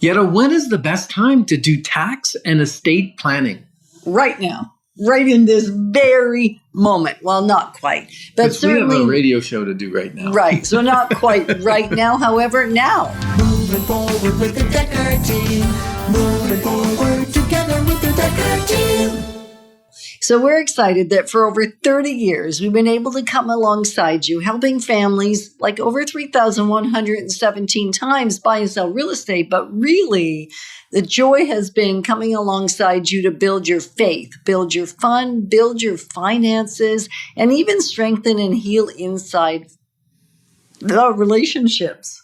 Yetta, when is the best time to do tax and estate planning? Right now. Right in this very moment. Well, not quite. But certainly, we have a radio show to do right now. Right. So not quite right now. However, now. Moving forward with the Decker team. Moving forward together with the Decker team. So we're excited that for over 30 years, we've been able to come alongside you, helping families like over 3,117 times buy and sell real estate. But really, the joy has been coming alongside you to build your faith, build your fun, build your finances, and even strengthen and heal inside the relationships.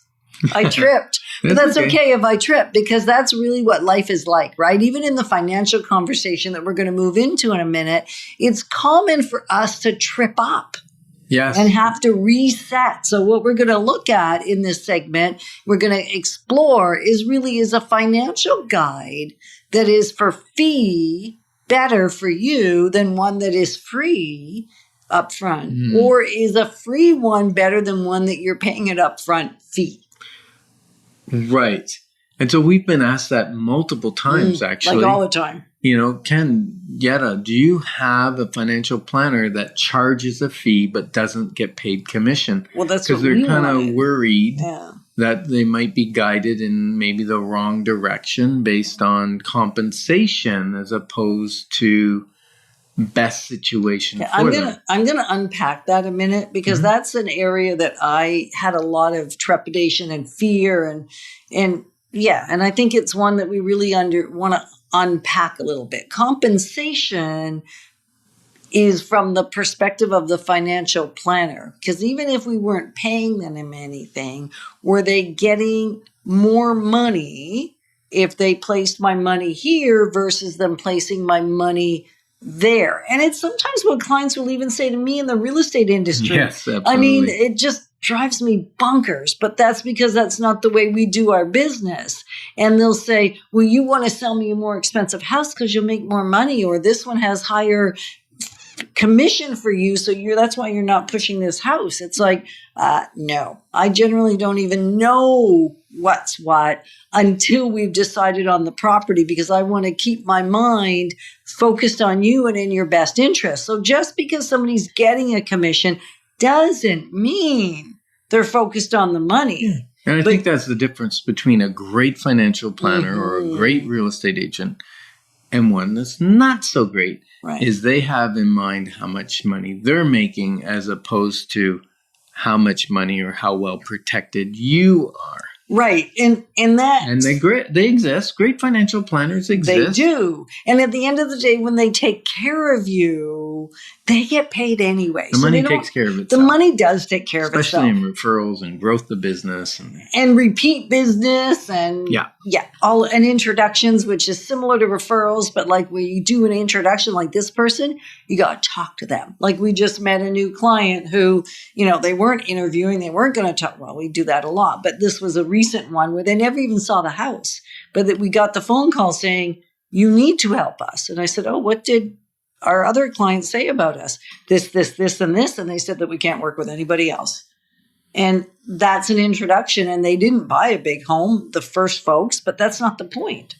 I tripped. But that's okay if I trip, because that's really what life is like, right? Even in the financial conversation that we're going to move into in a minute, it's common for us to trip up. Yes. And have to reset. So what we're going to look at in this segment, we're going to explore is a financial guide that is for fee better for you than one that is free upfront, or is a free one better than one that you're paying an upfront fee? Right. And so we've been asked that multiple times, actually. Like all the time. Ken, Yetta, do you have a financial planner that charges a fee but doesn't get paid commission? Well, that's what because they're kind of worried Yeah. that they might be guided in maybe the wrong direction based on compensation as opposed to best situation for them. I'm gonna unpack that a minute, because that's an area that I had a lot of trepidation and fear and I think it's one that we really want to unpack a little bit. Compensation is from the perspective of the financial planner, because even if we weren't paying them anything, were they getting more money if they placed my money here versus them placing my money there? And it's sometimes what clients will even say to me in the real estate industry. Yes, absolutely. I mean, it just drives me bonkers, but that's because that's not the way we do our business. And they'll say, well, you want to sell me a more expensive house because you'll make more money, or this one has higher commission for you, so that's why you're not pushing this house. It's like, no, I generally don't even know what's what until we've decided on the property, because I want to keep my mind focused on you and in your best interest. So just because somebody's getting a commission doesn't mean they're focused on the money. Yeah. And I think that's the difference between a great financial planner or a great real estate agent and one that's not so great. Right. Is they have in mind how much money they're making as opposed to how much money or how well protected you are. Right. And they exist. Great financial planners exist. They do. And at the end of the day, when they take care of you, they get paid anyway. The money takes care of itself. The money does take care of itself. Especially in referrals and growth of business. And repeat business and all and introductions, which is similar to referrals. But like when you do an introduction like this person, you got to talk to them. Like we just met a new client who, they weren't interviewing. They weren't going to talk. Well, we do that a lot. But this was a recent one where they never even saw the house. But that we got the phone call saying, you need to help us. And I said, oh, what did our other clients say about us? This, and this. And they said that we can't work with anybody else. And that's an introduction. And they didn't buy a big home, the first folks, but that's not the point.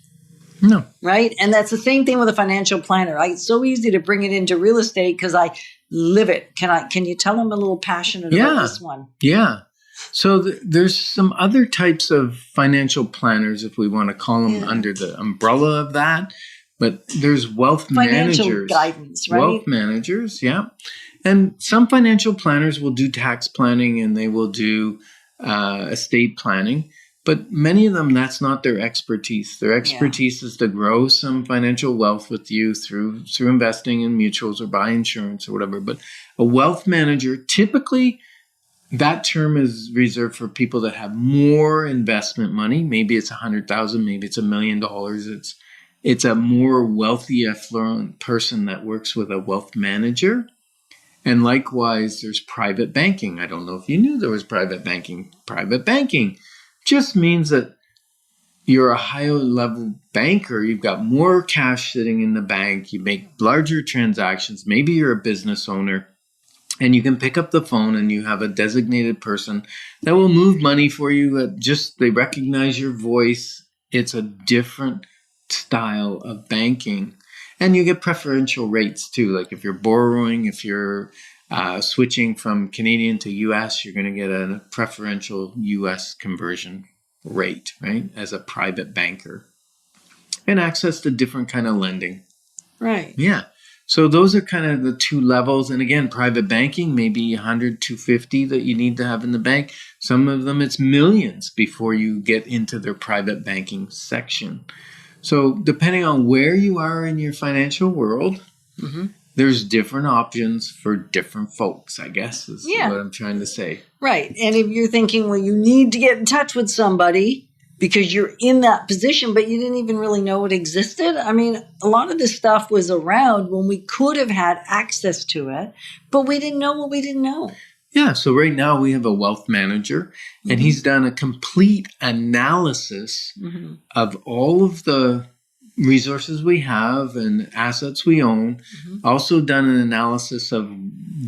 No. Right? And that's the same thing with a financial planner. It's so easy to bring it into real estate because I live it. Can you tell I'm a little passionate about this one? Yeah. So there's some other types of financial planners, if we want to call them under the umbrella of that. But there's wealth financial managers. Guidance, right? Wealth managers, yeah. And some financial planners will do tax planning and they will do estate planning. But many of them, that's not their expertise. Their expertise is to grow some financial wealth with you through investing in mutuals or buy insurance or whatever. But a wealth manager, typically, that term is reserved for people that have more investment money. Maybe it's $100,000, maybe it's $1 million. It's a more wealthy, affluent person that works with a wealth manager. And likewise, there's private banking. I don't know if you knew there was private banking. Private banking just means that you're a higher level banker. You've got more cash sitting in the bank. You make larger transactions. Maybe you're a business owner. And you can pick up the phone and you have a designated person that will move money for you. They recognize your voice it's a different style of banking. And you get preferential rates too. Like if you're borrowing, if you're switching from Canadian to US, you're going to get a preferential US conversion rate, right? As a private banker. And access to different kind of lending. Right. Yeah. So those are kind of the two levels. And again, private banking, maybe 100, 250 that you need to have in the bank. Some of them, it's millions before you get into their private banking section. So depending on where you are in your financial world, there's different options for different folks, I guess, is what I'm trying to say. Right. And if you're thinking, well, you need to get in touch with somebody because you're in that position, but you didn't even really know it existed. I mean, a lot of this stuff was around when we could have had access to it, but we didn't know what we didn't know. Yeah. So right now we have a wealth manager, and he's done a complete analysis of all of the resources we have and assets we own. Also done an analysis of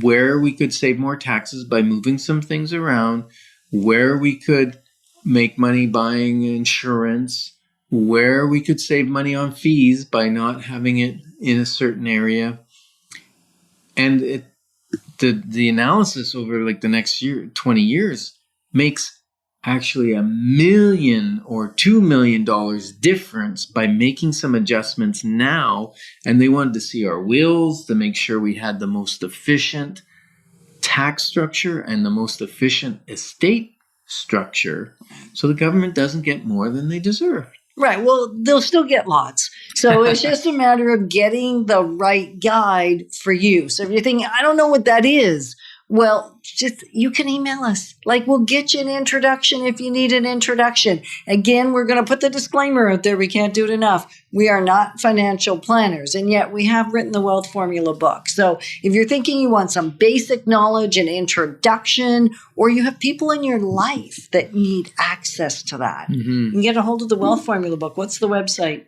where we could save more taxes by moving some things around, where we could make money buying insurance, where we could save money on fees by not having it in a certain area. And the analysis over like the next 20 years makes actually $1 million or $2 million difference by making some adjustments now. And they wanted to see our wills to make sure we had the most efficient tax structure and the most efficient estate structure, so the government doesn't get more than they deserve. Right. Well, they'll still get lots. So it's just a matter of getting the right guide for you. So if you're thinking, I don't know what that is, well, just you can email us. Like, we'll get you an introduction if you need an introduction. Again, we're going to put the disclaimer out there. We can't do it enough. We are not financial planners, and yet we have written the Wealth Formula book. So if you're thinking you want some basic knowledge and introduction, or you have people in your life that need access to that, you can get a hold of the Wealth Formula book. What's the website?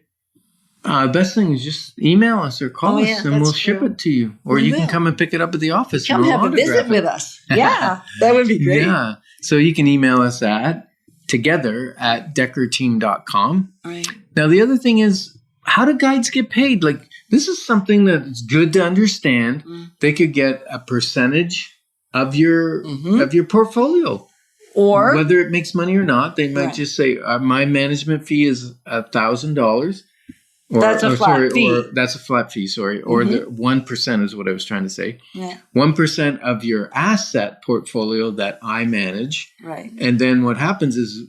Best thing is just email us or call us, and we'll ship it to you. Or you can come and pick it up at the office. Come have a visit with us. Yeah, that would be great. Yeah. So you can email us at together@deckerteam.com. Right. Now, the other thing is, how do guides get paid? Like, this is something that's good to understand. They could get a percentage of your portfolio. Or whether it makes money or not, they might just say, my management fee is $1,000. That's a flat fee. Or that's a flat fee, sorry. Or the 1% is what I was trying to say. Yeah. 1% of your asset portfolio that I manage. Right. And then what happens is,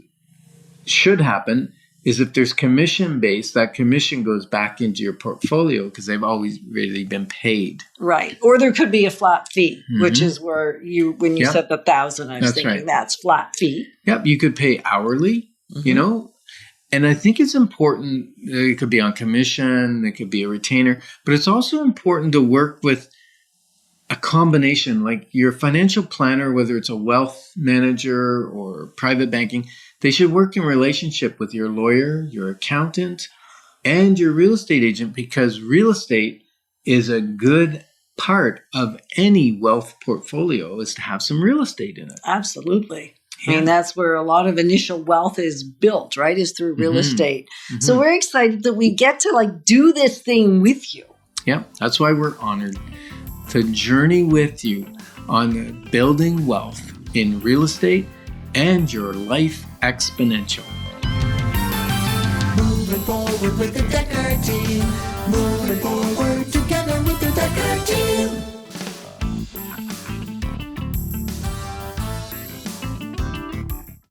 should happen, is if there's commission based, that commission goes back into your portfolio because they've always really been paid. Right. Or there could be a flat fee, which is where when you said the 1,000, I was thinking that's flat fee. Yep. You could pay hourly, you know. And I think it's important, it could be on commission, it could be a retainer, but it's also important to work with a combination, like your financial planner, whether it's a wealth manager or private banking, they should work in relationship with your lawyer, your accountant, and your real estate agent, because real estate is a good part of any wealth portfolio, is to have some real estate in it. Absolutely. I mean, that's where a lot of initial wealth is built, right? Is through real estate. So we're excited that we get to do this thing with you. Yeah, that's why we're honored to journey with you on building wealth in real estate and your life exponential. Moving forward with the Decker team. Moving forward together.